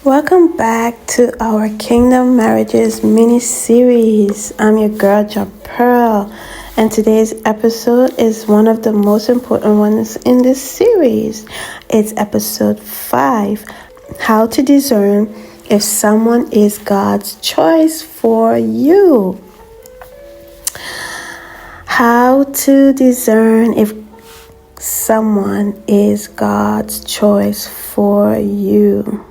Welcome back to our Kingdom Marriages mini-series. I'm your girl, Jahpearl, and today's episode is one of the most important ones in this series. It's episode 5, How to Discern if Someone is God's Choice for You. How to discern if someone is God's choice for you.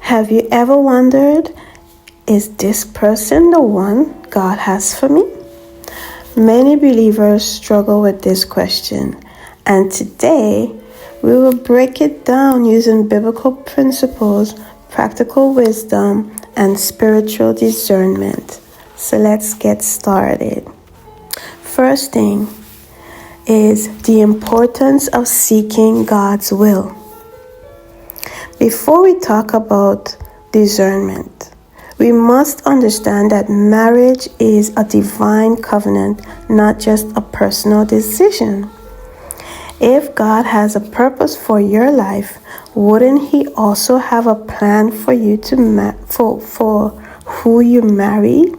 Have you ever wondered, is this person the one God has for me? Many believers struggle with this question, and today we will break it down using biblical principles, practical wisdom, and spiritual discernment. So let's get started. First thing is the importance of seeking God's will. Before we talk about discernment, we must understand that marriage is a divine covenant, not just a personal decision. If God has a purpose for your life, wouldn't He also have a plan for you for who you marry?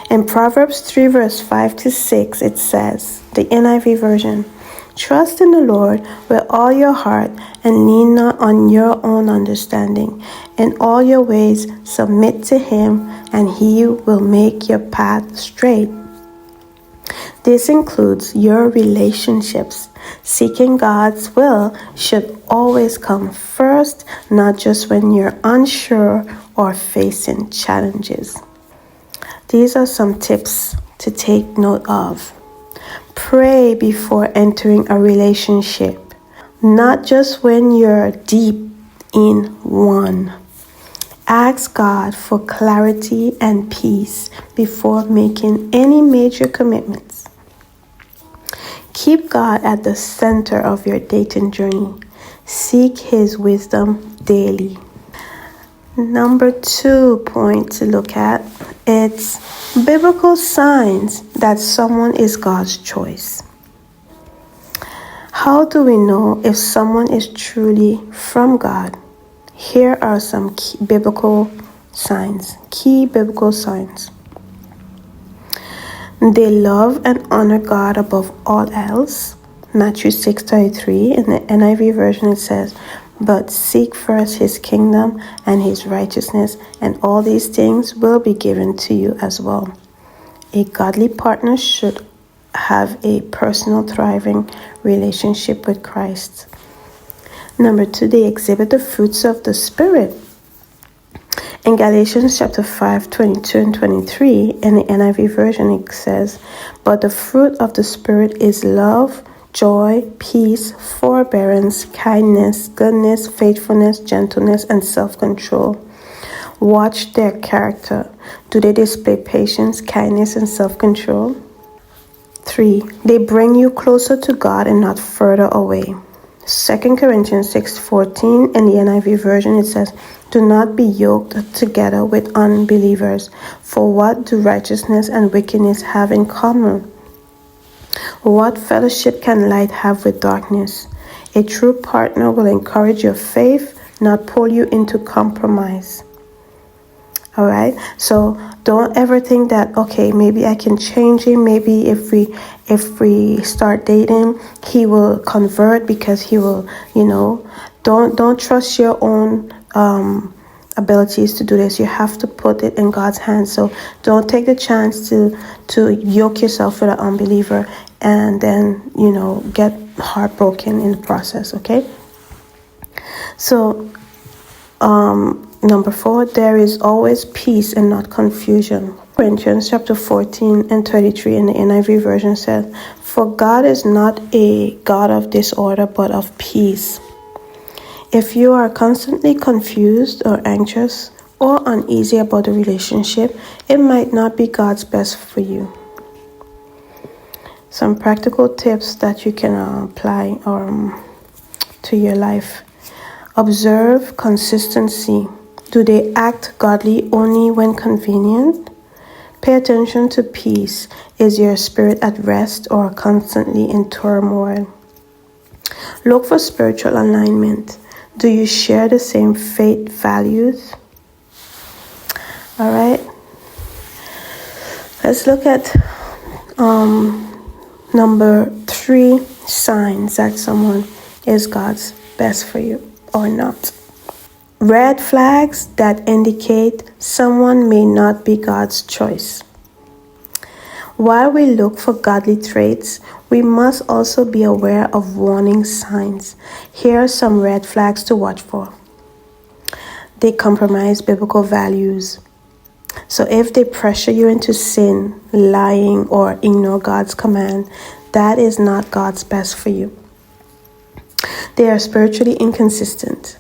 In Proverbs 3 verse 5-6, it says, the NIV version, "Trust in the Lord with all your heart and lean not on your own understanding. In all your ways submit to Him, and He will make your path straight." This includes your relationships. Seeking God's will should always come first, not just when you're unsure or facing challenges. These are some tips to take note of. Pray before entering a relationship, not just when you're deep in one. Ask God for clarity and peace before making any major commitments. Keep God at the center of your dating journey. Seek His wisdom daily. Number 2 point to look at, it's biblical signs that someone is God's choice. How do we know if someone is truly from God? Here are some key biblical signs. They love and honor God above all else. Matthew 6:33 in the NIV version it says, "But seek first His kingdom and His righteousness, and all these things will be given to you as well." A godly partner should have a personal, thriving relationship with Christ. Number 2, they exhibit the fruits of the Spirit. In Galatians chapter 5, 22 and 23, in the NIV version, it says, "But the fruit of the Spirit is love, joy, peace, forbearance, kindness, goodness, faithfulness, gentleness, and self-control." Watch their character. Do they display patience, kindness, and self-control? 3, they bring you closer to God and not further away. 2 Corinthians 6:14 in the NIV version, it says, "Do not be yoked together with unbelievers, for what do righteousness and wickedness have in common? What fellowship can light have with darkness?" A true partner will encourage your faith, not pull you into compromise. All right, so don't ever think that, okay, maybe I can change him. Maybe if we start dating, he will convert because he will, don't trust your own abilities to do this. You have to put it in God's hands. So don't take the chance to yoke yourself with an unbeliever and then, get heartbroken in the process, okay? So, number 4, there is always peace and not confusion. Corinthians chapter 14 and 33 in the NIV version says, "For God is not a God of disorder, but of peace." If you are constantly confused or anxious or uneasy about the relationship, it might not be God's best for you. Some practical tips that you can apply to your life. Observe consistency. Do they act godly only when convenient? Pay attention to peace. Is your spirit at rest or constantly in turmoil? Look for spiritual alignment. Do you share the same faith values? All right. Let's look at number 3 signs that someone is God's best for you or not. Red flags that indicate someone may not be God's choice. While we look for godly traits, we must also be aware of warning signs. Here are some red flags to watch for. They compromise biblical values. So if they pressure you into sin, lying, or ignore God's command, that is not God's best for you. They are spiritually inconsistent.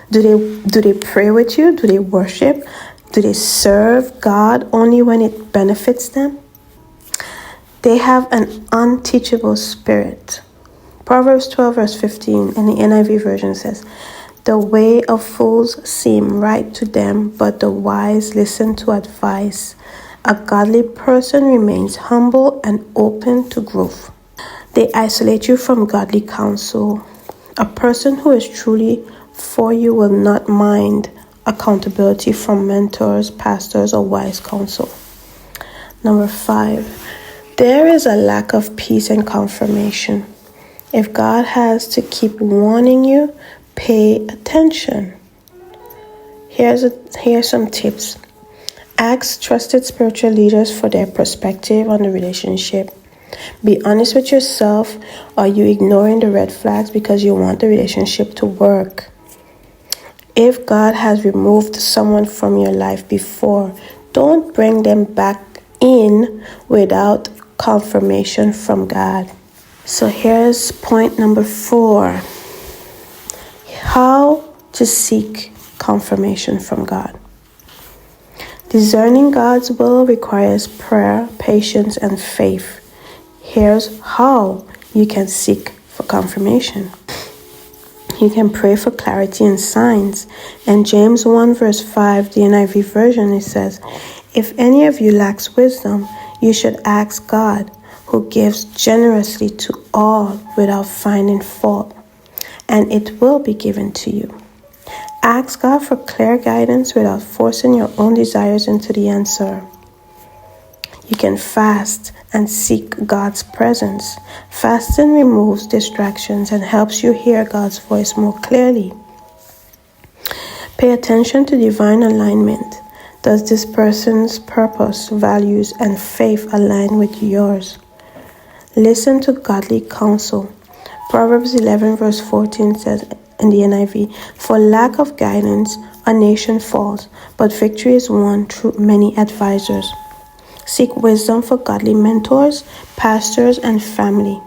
Do they pray with you? Do they worship? Do they serve God only when it benefits them? They have an unteachable spirit. Proverbs 12 verse 15 in the NIV version says, "The way of fools seem right to them, but the wise listen to advice. A godly person remains humble and open to growth." They isolate you from godly counsel. A person who is truly for you will not mind accountability from mentors, pastors, or wise counsel. Number 5, there is a lack of peace and confirmation. If God has to keep warning you, pay attention. Here's some tips. Ask trusted spiritual leaders for their perspective on the relationship. Be honest with yourself. Are you ignoring the red flags because you want the relationship to work? If God has removed someone from your life before, don't bring them back in without confirmation from God. So here's point number 4. How to seek confirmation from God. Discerning God's will requires prayer, patience, and faith. Here's how you can seek for confirmation. You can pray for clarity and signs. In James 1 verse 5, the NIV version, it says, "If any of you lacks wisdom, you should ask God, who gives generously to all without finding fault, and it will be given to you." Ask God for clear guidance without forcing your own desires into the answer. You can fast and seek God's presence. Fasting removes distractions and helps you hear God's voice more clearly. Pay attention to divine alignment. Does this person's purpose, values, and faith align with yours? Listen to godly counsel. Proverbs 11 verse 14 says in the NIV, "For lack of guidance, a nation falls, but victory is won through many advisors." Seek wisdom for godly mentors, pastors, and family.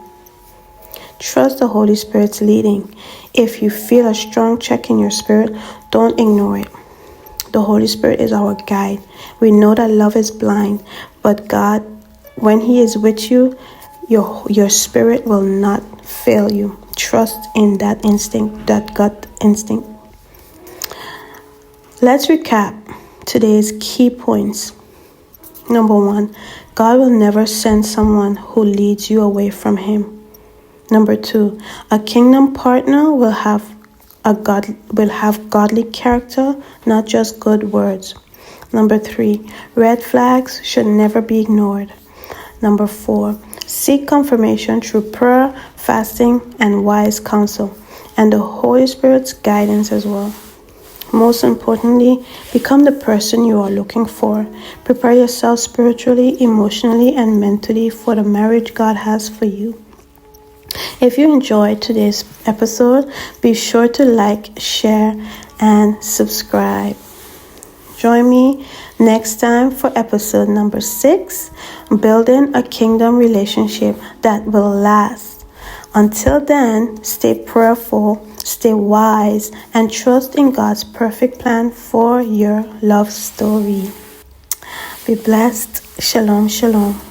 Trust the Holy Spirit's leading. If you feel a strong check in your spirit, don't ignore it. The Holy Spirit is our guide. We know that love is blind, but God, when He is with you, your spirit will not fail you. Trust in that instinct, that gut instinct. Let's recap today's key points. Number 1, God will never send someone who leads you away from Him. Number 2, a kingdom partner will have godly character, not just good words. Number 3, red flags should never be ignored. Number 4, seek confirmation through prayer, fasting, and wise counsel, and the Holy Spirit's guidance as well. Most importantly, become the person you are looking for. Prepare yourself spiritually, emotionally, and mentally for the marriage God has for you. If you enjoyed today's episode, be sure to like, share, and subscribe. Join me next time for episode number 6, Building a Kingdom Relationship That Will Last. Until then, stay prayerful, stay wise, and trust in God's perfect plan for your love story. Be blessed. Shalom, shalom.